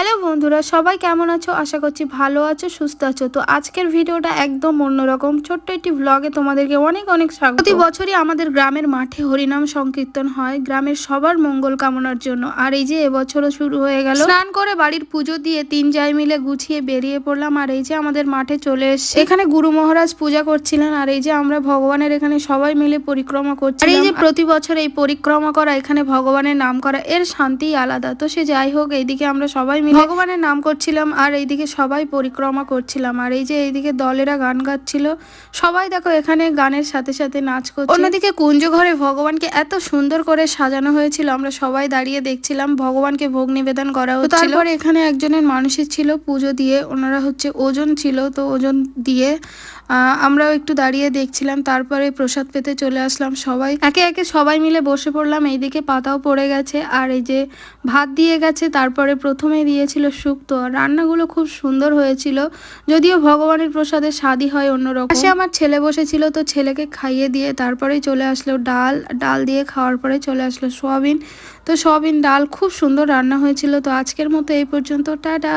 Hello বন্ধুরা, সবাই কেমন আছো? আশা করছি ভালো আছো, সুস্থ আছো। তো আজকের ভিডিওটা একদম অন্যরকম ছোট্ট একটি ভ্লগে তোমাদেরকে অনেক অনেক স্বাগত। প্রতি বছরই আমাদের গ্রামের মাঠে হরিনাম সংকীর্তন হয় গ্রামের সবার মঙ্গল কামনার জন্য। আর এই যে এবছরও শুরু হয়ে গেল। স্নান করে বাড়ির পুজো দিয়ে তিন জায় মিলে গুছিয়ে বেরিয়ে পড়লাম। আর এই যে আমাদের মাঠে চলে এসেছে। এখানে গুরু মহারাজ পূজা করছিলেন। আর এই যে আমরা ভগবানের এখানে সবাই মিলে পরিক্রমা করছি। আর এই যে প্রতি বছর এই পরিক্রমা করা, এখানে ভগবানের নাম করা, এর শান্তিই আলাদা। তো সে যাই হোক, এইদিকে আমরা সবাই ভগবানের নাম করছিলাম আর এইদিকে সবাই পরিক্রমা করছিলাম। আর এই যে এইদিকে দলেরা গান গাচ্ছিল, সবাই দেখো এখানে গানের সাথে সাথে নাচ করছে। অন্যদিকে কুঞ্জ ঘরে ভগবানকে এত সুন্দর করে সাজানো হয়েছিল, আমরা সবাই দাঁড়িয়ে দেখছিলাম। ভগবানকে ভোগ নিবেদন করা হচ্ছিল। তারপরে এখানে একজনের মানুষের ছিল পুজো দিয়ে, ওনারা হচ্ছে ওজন ছিল, তো ওজন দিয়ে আমরাও একটু দাঁড়িয়ে দেখছিলাম। তারপরে প্রসাদ পেতে চলে আসলাম। সবাই একে একে সবাই মিলে বসে পড়লাম। এইদিকে পাতাও পড়ে গেছে আর এই যে ভাত দিয়ে গেছে। তারপরে প্রথমে দিয়েছিল শুক্তো। রান্নাগুলো খুব সুন্দর হয়েছিল, যদিও ভগবানের প্রসাদের স্বাদই হয় অন্যরকম। পাশে আমার ছেলে বসেছিল, তো ছেলেকে খাইয়ে দিয়ে তারপরেই চলে আসলো ডাল দিয়ে খাওয়ার পরে চলে আসলো সোয়াবিন। তো সোয়াবিন ডাল খুব সুন্দর রান্না হয়েছিল। তো আজকের মতো এই পর্যন্ত, টাটা।